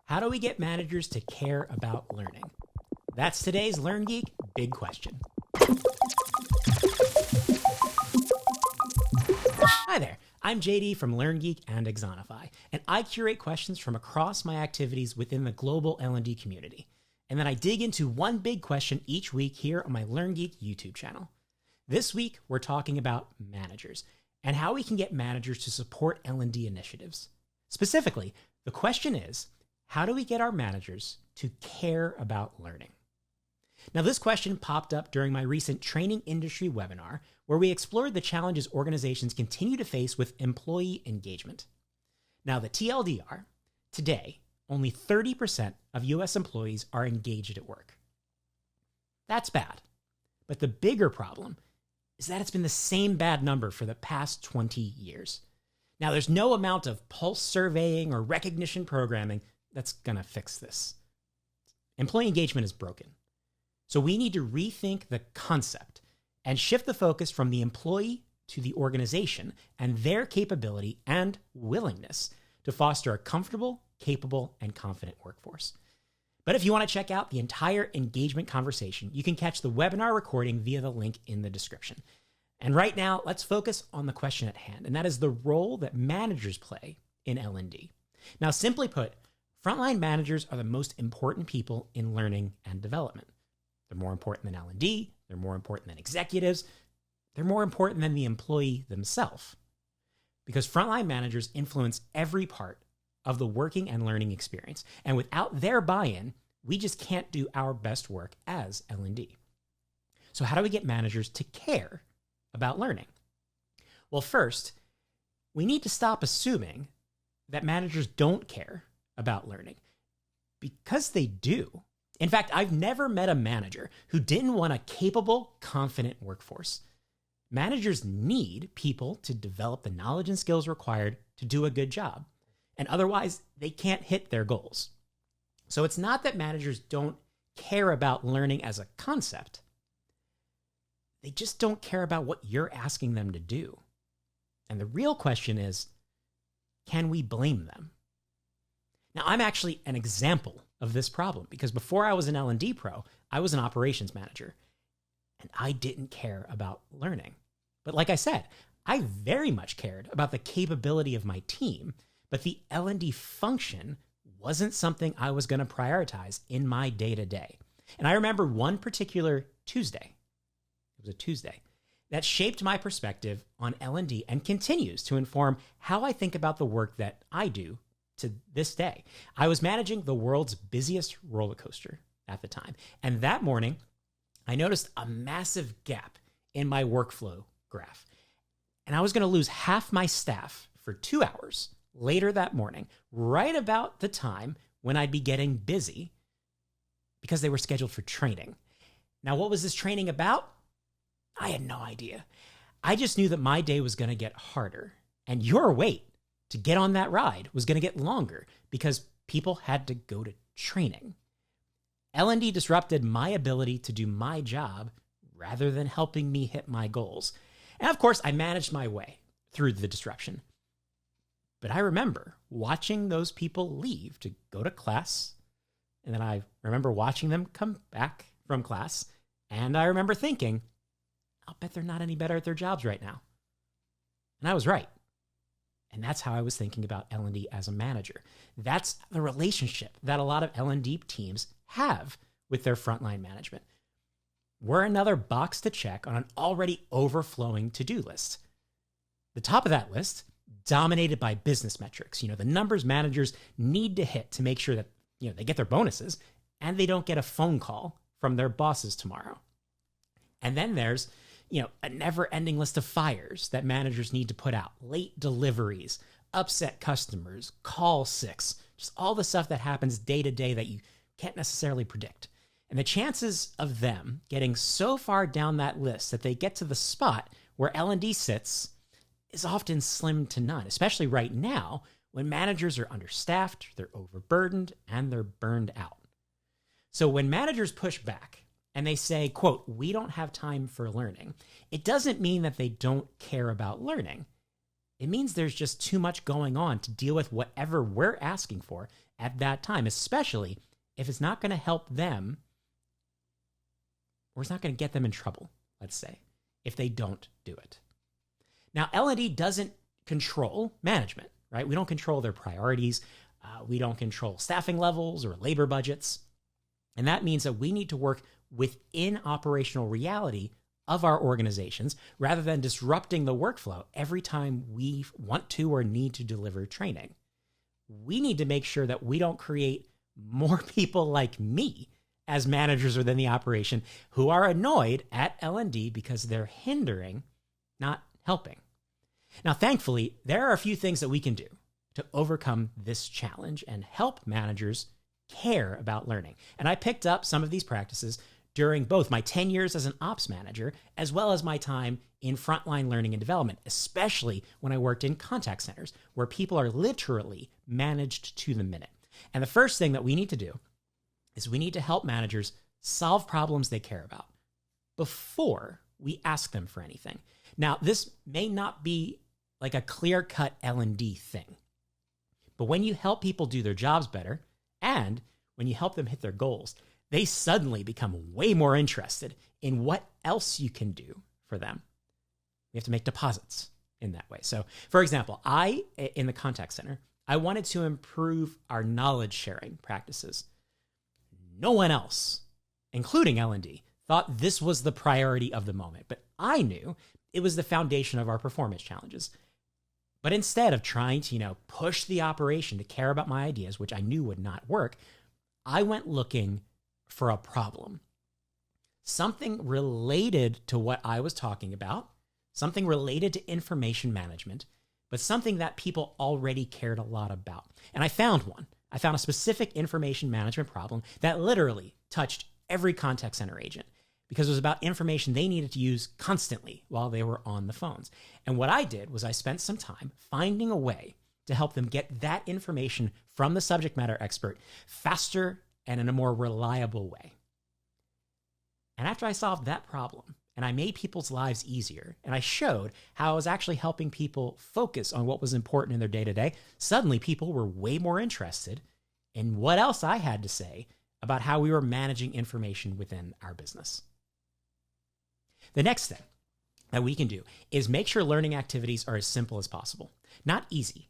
How do we get managers to care about learning? That's today's LearnGeek Big Question. Hi there, I'm JD from LearnGeek and Exonify, and I curate questions from across my activities within the global L&D community. And then I dig into one big question each week here on my LearnGeek YouTube channel. This week, we're talking about managers and how we can get managers to support L&D initiatives. Specifically, the question is, how do we get our managers to care about learning? Now, this question popped up during my recent training industry webinar, where we explored the challenges organizations continue to face with employee engagement. Now, the TLDR, today, only 30% of US employees are engaged at work. That's bad. But the bigger problem is that it's been the same bad number for the past 20 years. Now, there's no amount of pulse surveying or recognition programming that's going to fix this. Employee engagement is broken. So we need to rethink the concept and shift the focus from the employee to the organization and their capability and willingness to foster a comfortable, capable, and confident workforce. But if you want to check out the entire engagement conversation, you can catch the webinar recording via the link in the description. And right now, let's focus on the question at hand, and that is the role that managers play in L&D. Now, simply put, frontline managers are the most important people in learning and development. They're more important than L&D, they're more important than executives, they're more important than the employee themselves. Because frontline managers influence every part of the working and learning experience. And without their buy-in, we just can't do our best work as L&D. So how do we get managers to care about learning? Well, first, we need to stop assuming that managers don't care about learning, because they do. In fact, I've never met a manager who didn't want a capable, confident workforce. Managers need people to develop the knowledge and skills required to do a good job, and otherwise they can't hit their goals. So it's not that managers don't care about learning as a concept. They just don't care about what you're asking them to do. And the real question is, can we blame them? Now, I'm actually an example of this problem, because before I was an L&D pro, I was an operations manager, and I didn't care about learning. But like I said, I very much cared about the capability of my team, but the L&D function wasn't something I was going to prioritize in my day-to-day. And I remember one particular Tuesday, it was a Tuesday, that shaped my perspective on L&D and continues to inform how I think about the work that I do to this day. I was managing the world's busiest roller coaster at the time. And that morning, I noticed a massive gap in my workflow graph. And I was going to lose half my staff for 2 hours later that morning, right about the time when I'd be getting busy, because they were scheduled for training. Now, what was this training about? I had no idea. I just knew that my day was going to get harder, and your wait to get on that ride was going to get longer because people had to go to training. L&D disrupted my ability to do my job rather than helping me hit my goals. And of course, I managed my way through the disruption. But I remember watching those people leave to go to class, and then I remember watching them come back from class, and I remember thinking, I'll bet they're not any better at their jobs right now. And I was right. And that's how I was thinking about L&D as a manager. That's the relationship that a lot of L&D teams have with their frontline management. We're another box to check on an already overflowing to-do list. The top of that list, dominated by business metrics, the numbers managers need to hit to make sure that they get their bonuses and they don't get a phone call from their bosses tomorrow. And then there's a never-ending list of fires that managers need to put out, late deliveries, upset customers, call sicks, just all the stuff that happens day to day that you can't necessarily predict. And the chances of them getting so far down that list that they get to the spot where L&D sits is often slim to none, especially right now when managers are understaffed, they're overburdened, and they're burned out. So when managers push back and they say, quote, "We don't have time for learning," it doesn't mean that they don't care about learning. It means there's just too much going on to deal with whatever we're asking for at that time, especially if it's not going to help them or it's not going to get them in trouble, let's say, if they don't do it. Now, L&D doesn't control management, right? We don't control their priorities. We don't control staffing levels or labor budgets. And that means that we need to work within operational reality of our organizations rather than disrupting the workflow every time we want to or need to deliver training. We need to make sure that we don't create more people like me as managers within the operation who are annoyed at L&D because they're hindering, not helping. Now, thankfully, there are a few things that we can do to overcome this challenge and help managers care about learning. And I picked up some of these practices during both my 10 years as an ops manager, as well as my time in frontline learning and development, especially when I worked in contact centers where people are literally managed to the minute. And the first thing that we need to do is we need to help managers solve problems they care about before we ask them for anything. Now, this may not be like a clear-cut L&D thing, but when you help people do their jobs better and when you help them hit their goals, they suddenly become way more interested in what else you can do for them. We have to make deposits in that way. So, for example, in the contact center, I wanted to improve our knowledge sharing practices. No one else, including L&D, thought this was the priority of the moment, but I knew it was the foundation of our performance challenges. But instead of trying to, push the operation to care about my ideas, which I knew would not work, I went looking for a problem. Something related to what I was talking about, something related to information management, but something that people already cared a lot about. And I found one. I found a specific information management problem that literally touched every contact center agent because it was about information they needed to use constantly while they were on the phones. And what I did was I spent some time finding a way to help them get that information from the subject matter expert faster and in a more reliable way. And after I solved that problem and I made people's lives easier and I showed how I was actually helping people focus on what was important in their day-to-day, suddenly people were way more interested in what else I had to say about how we were managing information within our business. The next thing that we can do is make sure learning activities are as simple as possible. Not easy,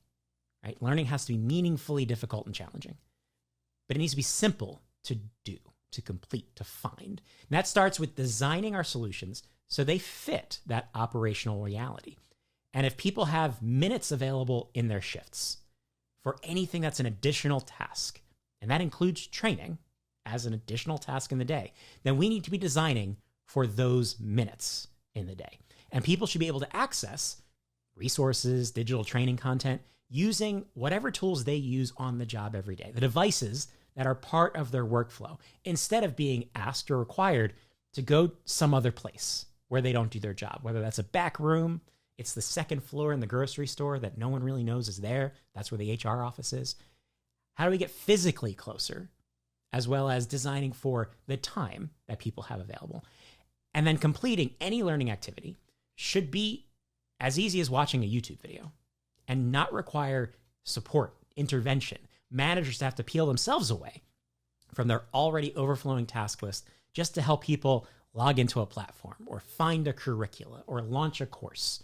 right? Learning has to be meaningfully difficult and challenging, but it needs to be simple to do, to complete, to find. And that starts with designing our solutions so they fit that operational reality. And if people have minutes available in their shifts for anything that's an additional task, and that includes training as an additional task in the day, then we need to be designing for those minutes in the day. And people should be able to access resources, digital training content, using whatever tools they use on the job every day, the devices that are part of their workflow, instead of being asked or required to go some other place where they don't do their job, whether that's a back room, it's the second floor in the grocery store that no one really knows is there. That's where the HR office is. How do we get physically closer, as well as designing for the time that people have available? And then completing any learning activity should be as easy as watching a YouTube video and not require support, intervention. Managers have to peel themselves away from their already overflowing task list just to help people log into a platform or find a curricula or launch a course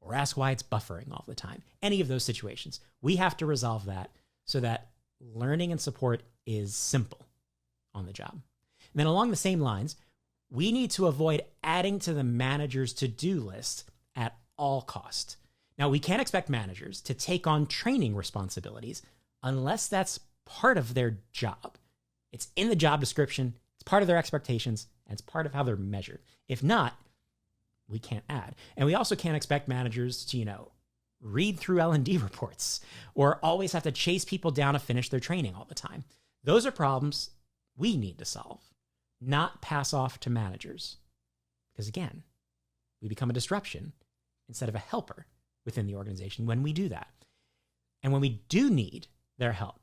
or ask why it's buffering all the time. Any of those situations, we have to resolve that so that learning and support is simple on the job. And then along the same lines, we need to avoid adding to the manager's to-do list at all cost. Now, we can't expect managers to take on training responsibilities unless that's part of their job. It's in the job description, it's part of their expectations, and it's part of how they're measured. If not, we can't add. And we also can't expect managers to, read through L&D reports or always have to chase people down to finish their training all the time. Those are problems we need to solve, not pass off to managers. Because again, we become a disruption instead of a helper within the organization when we do that. And when we do need their help,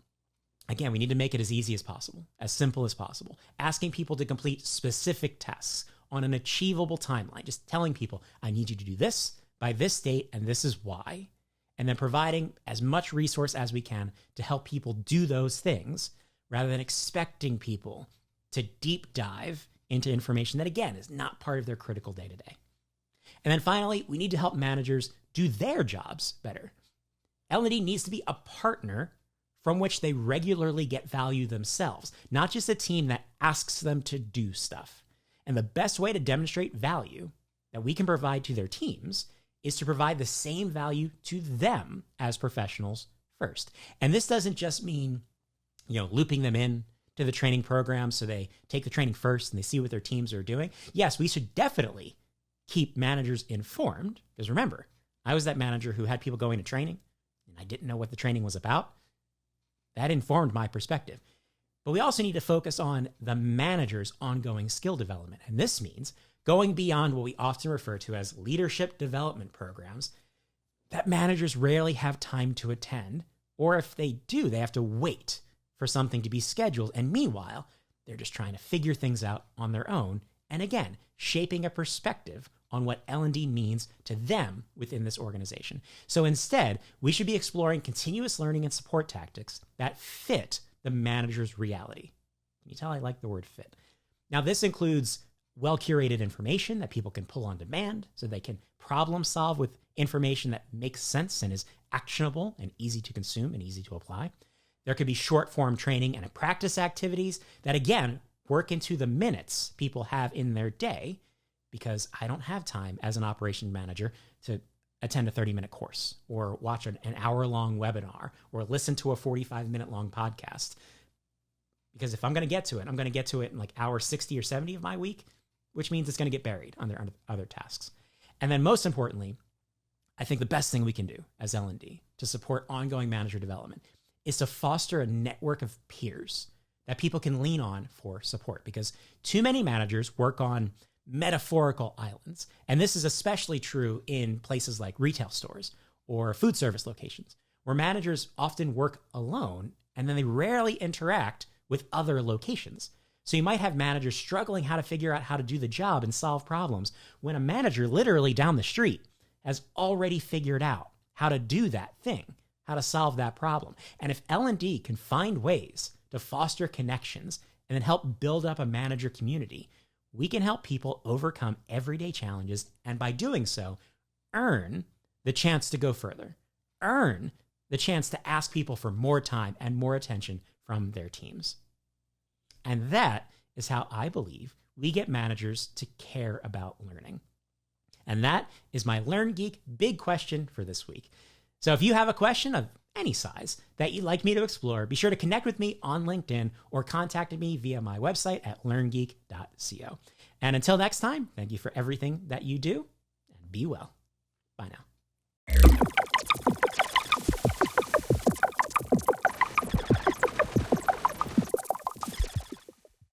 again, we need to make it as easy as possible, as simple as possible, asking people to complete specific tasks on an achievable timeline, just telling people, I need you to do this by this date, and this is why. and then providing as much resource as we can to help people do those things rather than expecting people to deep dive into information that, again, is not part of their critical day-to-day. And then finally, we need to help managers do their jobs better. L&D needs to be a partner from which they regularly get value themselves, not just a team that asks them to do stuff. And the best way to demonstrate value that we can provide to their teams is to provide the same value to them as professionals first. And this doesn't just mean, looping them in to the training program so they take the training first and they see what their teams are doing. Yes, we should definitely keep managers informed, because remember, I was that manager who had people going to training and I didn't know what the training was about. That informed my perspective. But we also need to focus on the manager's ongoing skill development. And this means going beyond what we often refer to as leadership development programs that managers rarely have time to attend, or if they do, they have to wait for something to be scheduled. And meanwhile, they're just trying to figure things out on their own. And again, shaping a perspective on what L&D means to them within this organization. So instead, we should be exploring continuous learning and support tactics that fit the manager's reality. Can you tell I like the word fit? Now, this includes well-curated information that people can pull on demand so they can problem solve with information that makes sense and is actionable and easy to consume and easy to apply. There could be short-form training and practice activities that, again, work into the minutes people have in their day, because I don't have time as an operations manager to attend a 30-minute course or watch an hour-long webinar or listen to a 45-minute long podcast. Because if I'm going to get to it, I'm going to get to it in like hour 60 or 70 of my week, which means it's going to get buried on their other tasks. And then most importantly, I think the best thing we can do as L&D to support ongoing manager development is to foster a network of peers that people can lean on for support, because too many managers work on metaphorical islands. And this is especially true in places like retail stores or food service locations, where managers often work alone and then they rarely interact with other locations. So you might have managers struggling how to figure out how to do the job and solve problems when a manager literally down the street has already figured out how to do that thing, how to solve that problem. And if L&D can find ways to foster connections and then help build up a manager community, we can help people overcome everyday challenges, and by doing so, earn the chance to go further, earn the chance to ask people for more time and more attention from their teams. And that is how I believe we get managers to care about learning. And that is my LearnGeek big question for this week. So if you have a question of any size that you'd like me to explore, be sure to connect with me on LinkedIn or contact me via my website at learngeek.co. And until next time, thank you for everything that you do, and be well. Bye now.